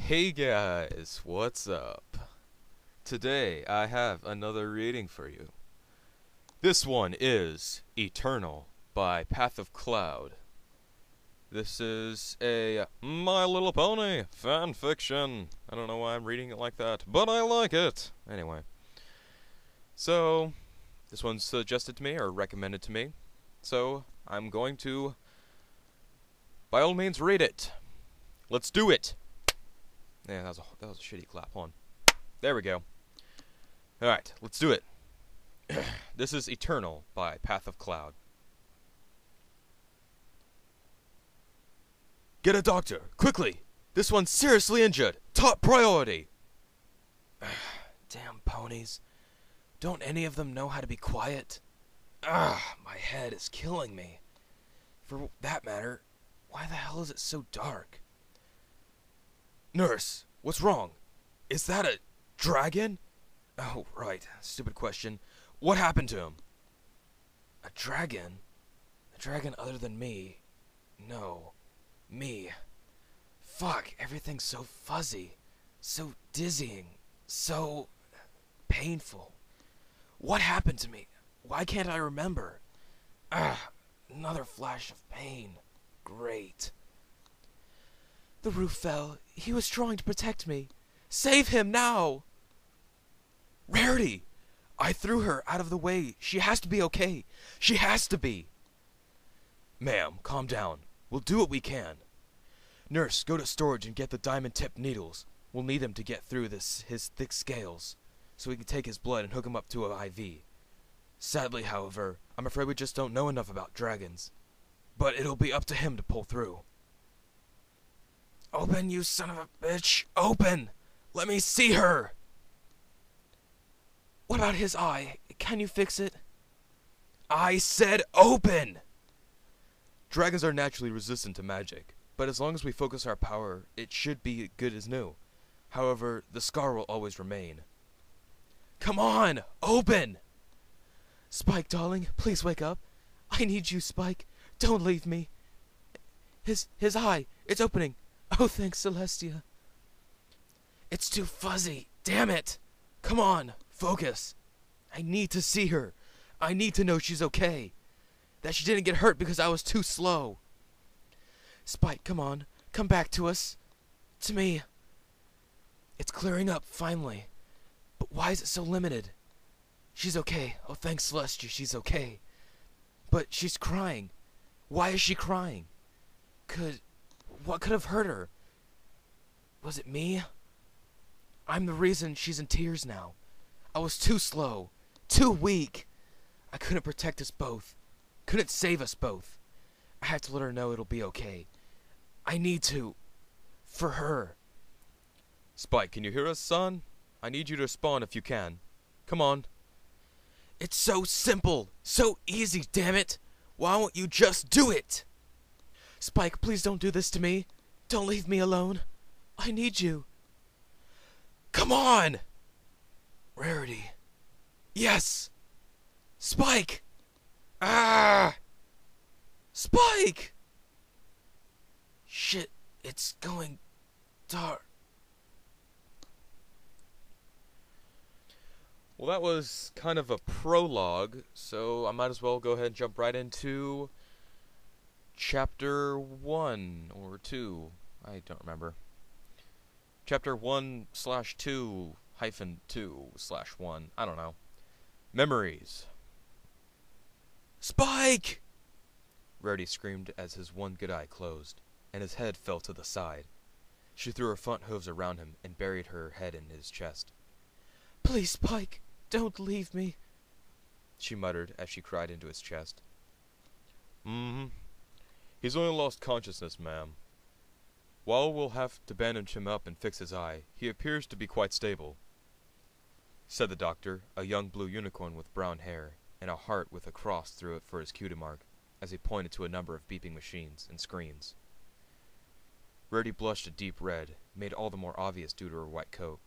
Hey guys, what's up? Today I have another reading for you. This one is Eternal by Path of Cloud. This is a My Little Pony fanfiction. I don't know why I'm reading it like that, but I like it. Anyway. So, this one's suggested to me or recommended to me. So, I'm going to, by all means, read it. Let's do it! Yeah, that was a shitty clap. Hold on. There we go. Alright, let's do it. This is Eternal by Path of Cloud. Get a doctor, quickly! This one's seriously injured! Top priority! Damn ponies. Don't any of them know how to be quiet? My head is killing me. For that matter, why the hell is it so dark? Nurse, what's wrong? Is that a dragon? Oh, right. Stupid question. What happened to him? A dragon? A dragon other than me? No. Me. Fuck, everything's so fuzzy. So dizzying. So painful. What happened to me? Why can't I remember? Another flash of pain. Great. The roof fell. He was trying to protect me. Save him now! Rarity! I threw her out of the way. She has to be okay. She has to be. Ma'am, calm down. We'll do what we can. Nurse, go to storage and get the diamond-tipped needles. We'll need them to get through his thick scales, so we can take his blood and hook him up to an IV. Sadly, however, I'm afraid we just don't know enough about dragons. But it'll be up to him to pull through. Open, you son of a bitch! Open! Let me see her! What about his eye? Can you fix it? I said open! Dragons are naturally resistant to magic, but as long as we focus our power, it should be good as new. However, the scar will always remain. Come on! Open! Spike, darling, please wake up. I need you, Spike. Don't leave me. His eye, it's opening. Oh, thanks, Celestia. It's too fuzzy. Damn it. Come on, focus. I need to see her. I need to know she's okay. That she didn't get hurt because I was too slow. Spike, come on. Come back to us. To me. It's clearing up, finally. But why is it so limited? She's okay. Oh, thanks, Celestia. She's okay. But she's crying. Why is she crying? What could have hurt her? Was it me? I'm the reason she's in tears now. I was too slow. Too weak. I couldn't protect us both. Couldn't save us both. I have to let her know it'll be okay. I need to. For her. Spike, can you hear us, son? I need you to respond if you can. Come on. It's so simple. So easy, damn it. Why won't you just do it? Spike, please don't do this to me. Don't leave me alone. I need you. Come on! Rarity. Yes! Spike! Spike! Shit, it's going dark. Well, that was kind of a prologue, so I might as well go ahead and jump right into Chapter 1 or 2. I don't remember. Chapter 1/2-2/1. I don't know. Memories. Spike! Rarity screamed as his one good eye closed, and his head fell to the side. She threw her front hooves around him and buried her head in his chest. Please, Spike, don't leave me, she muttered as she cried into his chest. He's only lost consciousness, ma'am. While we'll have to bandage him up and fix his eye, he appears to be quite stable, said the doctor, a young blue unicorn with brown hair, and a heart with a cross through it for his cutie mark, as he pointed to a number of beeping machines and screens. Rarity blushed a deep red, made all the more obvious due to her white coat.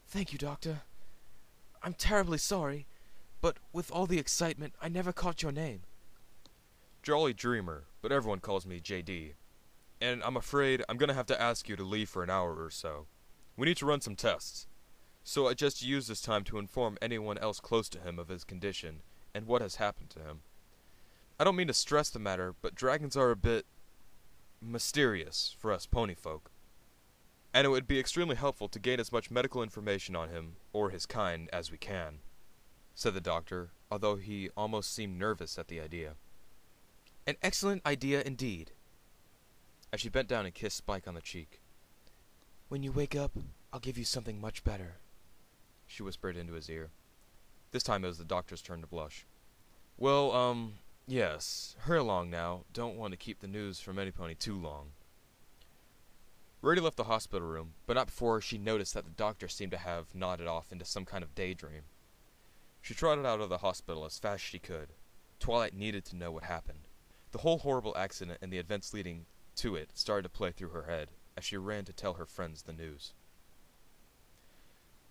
Thank you, Doctor. I'm terribly sorry, but with all the excitement, I never caught your name. Jolly Dreamer, but everyone calls me JD. and I'm afraid I'm gonna have to ask you to leave for an hour or so. We need to run some tests. So I just use this time to inform anyone else close to him of his condition and what has happened to him. I don't mean to stress the matter, but dragons are a bit mysterious for us pony folk, and it would be extremely helpful to gain as much medical information on him, or his kind, as we can, said the doctor, although he almost seemed nervous at the idea. An excellent idea indeed, as she bent down and kissed Spike on the cheek. When you wake up, I'll give you something much better, she whispered into his ear. This time it was the doctor's turn to blush. Well, yes, hurry along now. Don't want to keep the news from any pony too long. Rarity left the hospital room, but not before she noticed that the doctor seemed to have nodded off into some kind of daydream. She trotted out of the hospital as fast as she could. Twilight needed to know what happened. The whole horrible accident and the events leading to it started to play through her head as she ran to tell her friends the news.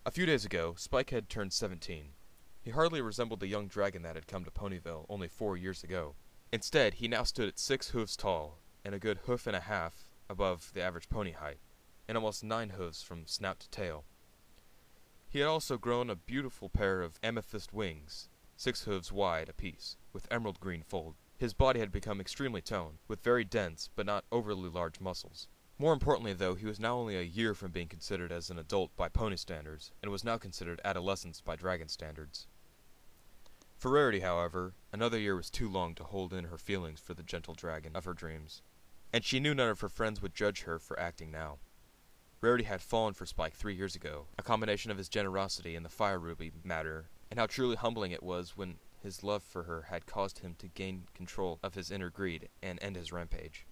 A few days ago, Spike had turned 17. He hardly resembled the young dragon that had come to Ponyville only 4 years ago. Instead, he now stood at 6 hooves tall, and a good hoof and a half above the average pony height, and almost 9 hooves from snout to tail. He had also grown a beautiful pair of amethyst wings, 6 hooves wide apiece, with emerald green fold. His body had become extremely toned, with very dense but not overly large muscles. More importantly, though, he was now only a year from being considered as an adult by pony standards, and was now considered adolescence by dragon standards. For Rarity, however, another year was too long to hold in her feelings for the gentle dragon of her dreams, and she knew none of her friends would judge her for acting now. Rarity had fallen for Spike 3 years ago, a combination of his generosity in the Fire Ruby matter, and how truly humbling it was when his love for her had caused him to gain control of his inner greed and end his rampage.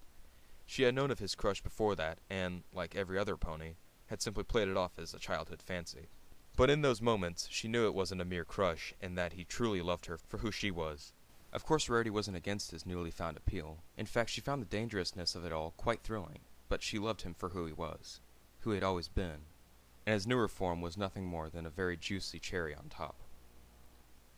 She had known of his crush before that, and, like every other pony, had simply played it off as a childhood fancy. But in those moments, she knew it wasn't a mere crush, and that he truly loved her for who she was. Of course, Rarity wasn't against his newly found appeal. In fact, she found the dangerousness of it all quite thrilling, but she loved him for who he was, who he had always been, and his newer form was nothing more than a very juicy cherry on top.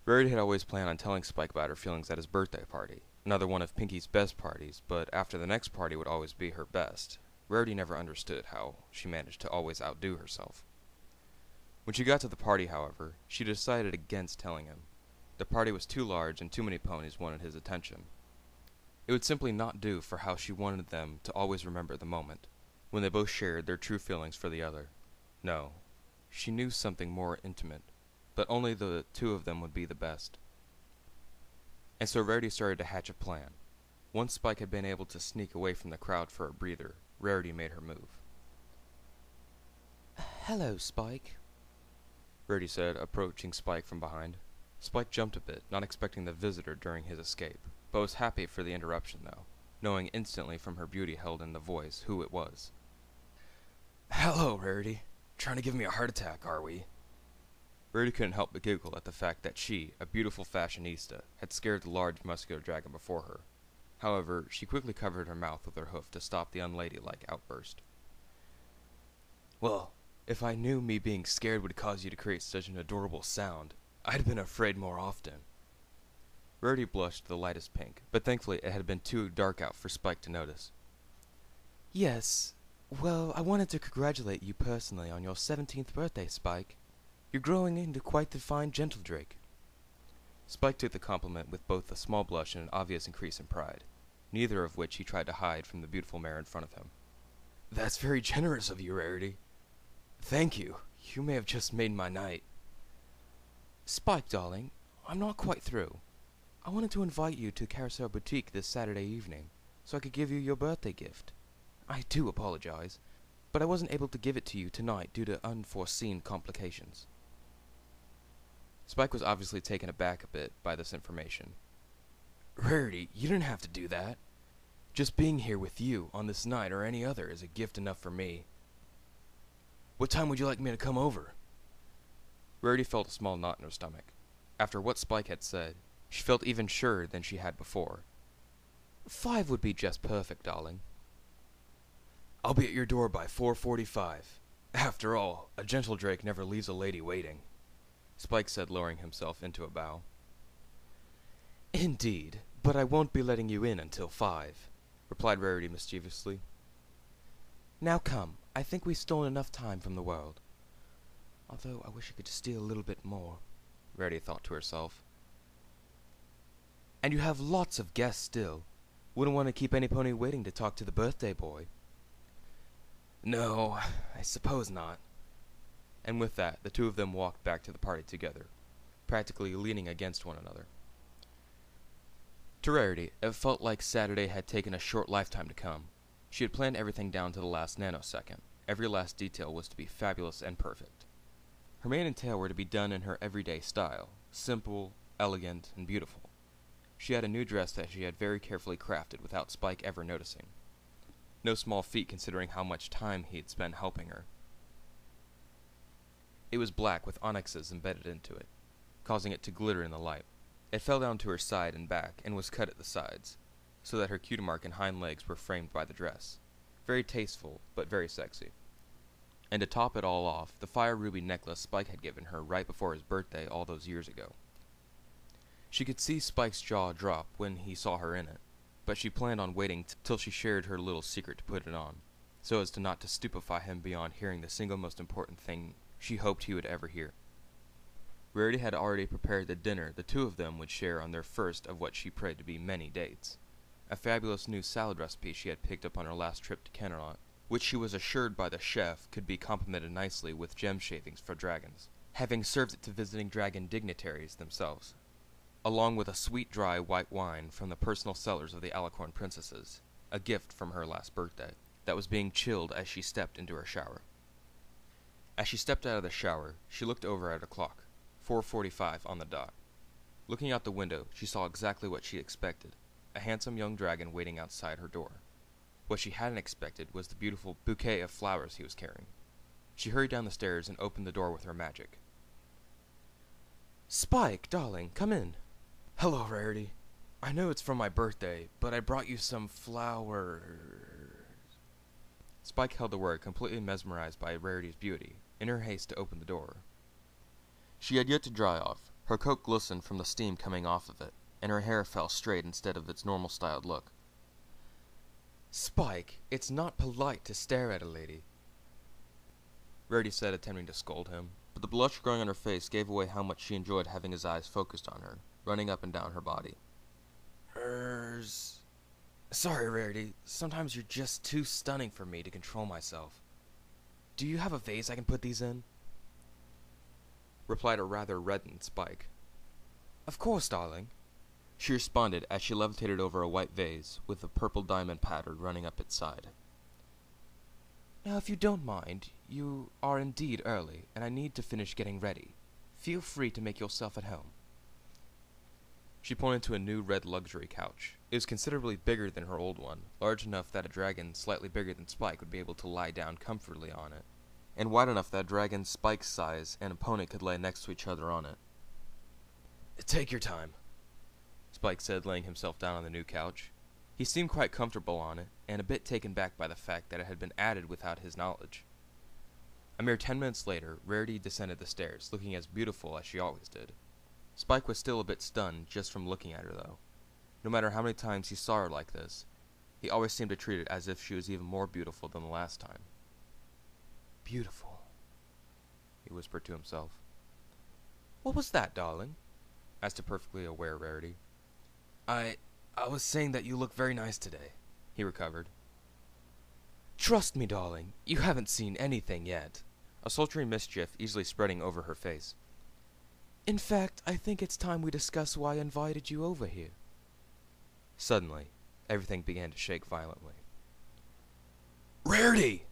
Rarity had always planned on telling Spike about her feelings at his birthday party, another one of Pinky's best parties, but after the next party would always be her best. Rarity never understood how she managed to always outdo herself. When she got to the party, however, she decided against telling him. The party was too large and too many ponies wanted his attention. It would simply not do for how she wanted them to always remember the moment, when they both shared their true feelings for the other. No, she knew something more intimate, but only the two of them would be the best. And so Rarity started to hatch a plan. Once Spike had been able to sneak away from the crowd for a breather, Rarity made her move. Hello, Spike, Rarity said, approaching Spike from behind. Spike jumped a bit, not expecting the visitor during his escape, but was happy for the interruption, though, knowing instantly from her beauty held in the voice who it was. Hello, Rarity. Trying to give me a heart attack, are we? Rarity couldn't help but giggle at the fact that she, a beautiful fashionista, had scared the large muscular dragon before her. However, she quickly covered her mouth with her hoof to stop the unladylike outburst. Well, if I knew me being scared would cause you to create such an adorable sound, I'd have been afraid more often. Rarity blushed the lightest pink, but thankfully it had been too dark out for Spike to notice. Yes, well, I wanted to congratulate you personally on your 17th birthday, Spike. You're growing into quite the fine gentledrake. Spike took the compliment with both a small blush and an obvious increase in pride, neither of which he tried to hide from the beautiful mare in front of him. That's very generous of you, Rarity. Thank you. You may have just made my night. Spike, darling, I'm not quite through. I wanted to invite you to Carousel Boutique this Saturday evening, so I could give you your birthday gift. I do apologize, but I wasn't able to give it to you tonight due to unforeseen complications. Spike was obviously taken aback a bit by this information. Rarity, you didn't have to do that. Just being here with you on this night or any other is a gift enough for me. What time would you like me to come over? Rarity felt a small knot in her stomach. After what Spike had said, she felt even surer than she had before. 5 would be just perfect, darling. I'll be at your door by 4:45. After all, a gentledrake never leaves a lady waiting, Spike said, lowering himself into a bow. Indeed, but I won't be letting you in until 5, replied Rarity mischievously. Now come, I think we've stolen enough time from the world. Although I wish I could steal a little bit more, Rarity thought to herself. And you have lots of guests still. Wouldn't want to keep any pony waiting to talk to the birthday boy. No, I suppose not. And with that, the two of them walked back to the party together, practically leaning against one another. To Rarity, it felt like Saturday had taken a short lifetime to come. She had planned everything down to the last nanosecond. Every last detail was to be fabulous and perfect. Her mane and tail were to be done in her everyday style, simple, elegant, and beautiful. She had a new dress that she had very carefully crafted without Spike ever noticing. No small feat considering how much time he had spent helping her. It was black with onyxes embedded into it, causing it to glitter in the light. It fell down to her side and back and was cut at the sides, so that her cutemark and hind legs were framed by the dress. Very tasteful, but very sexy. And to top it all off, the fire ruby necklace Spike had given her right before his birthday all those years ago. She could see Spike's jaw drop when he saw her in it, but she planned on waiting till she shared her little secret to put it on, so as to not to stupefy him beyond hearing the single most important thing she hoped he would ever hear. Rarity had already prepared the dinner the two of them would share on their first of what she prayed to be many dates. A fabulous new salad recipe she had picked up on her last trip to Canterlot, which she was assured by the chef could be complemented nicely with gem shavings for dragons, having served it to visiting dragon dignitaries themselves, along with a sweet dry white wine from the personal cellars of the Alicorn princesses, a gift from her last birthday, that was being chilled as she stepped into her shower. As she stepped out of the shower, she looked over at her clock, 4:45 on the dot. Looking out the window, she saw exactly what she expected, a handsome young dragon waiting outside her door. What she hadn't expected was the beautiful bouquet of flowers he was carrying. She hurried down the stairs and opened the door with her magic. Spike, darling, come in. Hello, Rarity. I know it's for my birthday, but I brought you some flowers. Spike held the word, completely mesmerized by Rarity's beauty, in her haste to open the door. She had yet to dry off. Her coat glistened from the steam coming off of it, and her hair fell straight instead of its normal styled look. Spike, it's not polite to stare at a lady, Rarity said, attempting to scold him, but the blush growing on her face gave away how much she enjoyed having his eyes focused on her, running up and down her body. Sorry, Rarity. Sometimes you're just too stunning for me to control myself. Do you have a vase I can put these in? Replied a rather reddened Spike. Of course, darling, she responded as she levitated over a white vase with a purple diamond pattern running up its side. Now, if you don't mind, you are indeed early, and I need to finish getting ready. Feel free to make yourself at home. She pointed to a new red luxury couch. It was considerably bigger than her old one, large enough that a dragon slightly bigger than Spike would be able to lie down comfortably on it, and wide enough that a dragon Spike's size and opponent could lay next to each other on it. Take your time, Spike said, laying himself down on the new couch. He seemed quite comfortable on it, and a bit taken back by the fact that it had been added without his knowledge. A mere 10 minutes later, Rarity descended the stairs, looking as beautiful as she always did. Spike was still a bit stunned just from looking at her, though. No matter how many times he saw her like this, he always seemed to treat it as if she was even more beautiful than the last time. Beautiful, he whispered to himself. What was that, darling? Asked a perfectly aware Rarity. I was saying that you look very nice today, he recovered. Trust me, darling, you haven't seen anything yet, a sultry mischief easily spreading over her face. In fact, I think it's time we discuss why I invited you over here. Suddenly, everything began to shake violently. Rarity!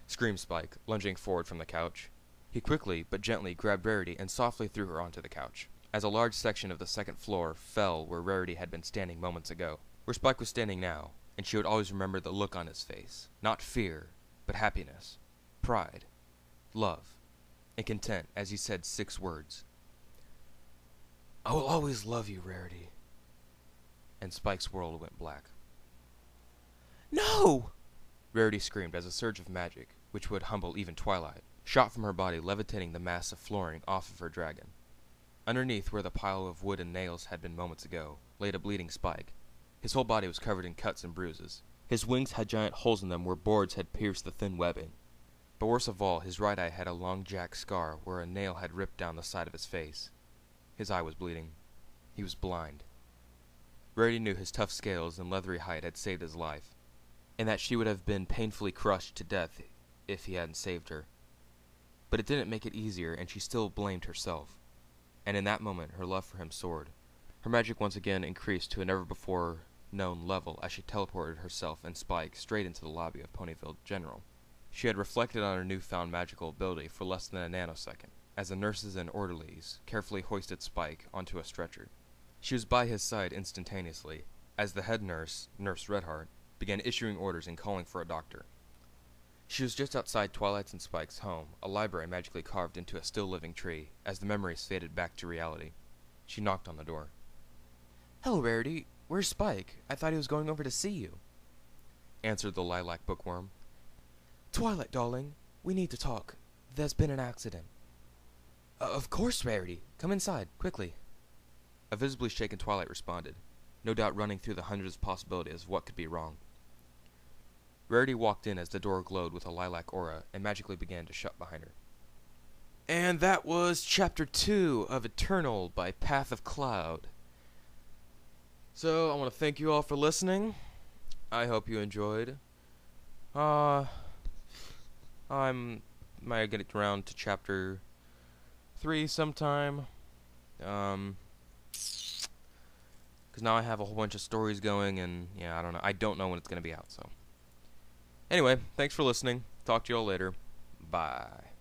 Screamed Spike, lunging forward from the couch. He quickly but gently grabbed Rarity and softly threw her onto the couch, as a large section of the second floor fell where Rarity had been standing moments ago, where Spike was standing now, and she would always remember the look on his face, not fear, but happiness, pride, love, and content as he said 6 words. I will always love you, Rarity. And Spike's world went black. No! Rarity screamed as a surge of magic, which would humble even Twilight, shot from her body, levitating the mass of flooring off of her dragon. Underneath, where the pile of wood and nails had been moments ago, laid a bleeding Spike. His whole body was covered in cuts and bruises. His wings had giant holes in them where boards had pierced the thin webbing. But worst of all, his right eye had a long jagged scar where a nail had ripped down the side of his face. His eye was bleeding. He was blind. Rarity knew his tough scales and leathery hide had saved his life, and that she would have been painfully crushed to death if he hadn't saved her. But it didn't make it easier, and she still blamed herself. And in that moment, her love for him soared. Her magic once again increased to a never-before-known level as she teleported herself and Spike straight into the lobby of Ponyville General. She had reflected on her newfound magical ability for less than a nanosecond, as the nurses and orderlies carefully hoisted Spike onto a stretcher. She was by his side instantaneously, as the head nurse, Nurse Redheart, began issuing orders and calling for a doctor. She was just outside Twilight's and Spike's home, a library magically carved into a still-living tree, as the memories faded back to reality. She knocked on the door. "Hello, Rarity. Where's Spike? I thought he was going over to see you," answered the lilac bookworm. "Twilight, darling, we need to talk. There's been an accident." "Of course, Rarity. Come inside, quickly." A visibly shaken Twilight responded, no doubt running through the hundreds of possibilities of what could be wrong. Rarity walked in as the door glowed with a lilac aura and magically began to shut behind her. And that was Chapter 2 of Eternal by Path of Cloud. So, I want to thank you all for listening. I hope you enjoyed. I might get around to Chapter 3 sometime. Because now I have a whole bunch of stories going, and yeah, I don't know when it's going to be out, so. Anyway, thanks for listening. Talk to you all later. Bye.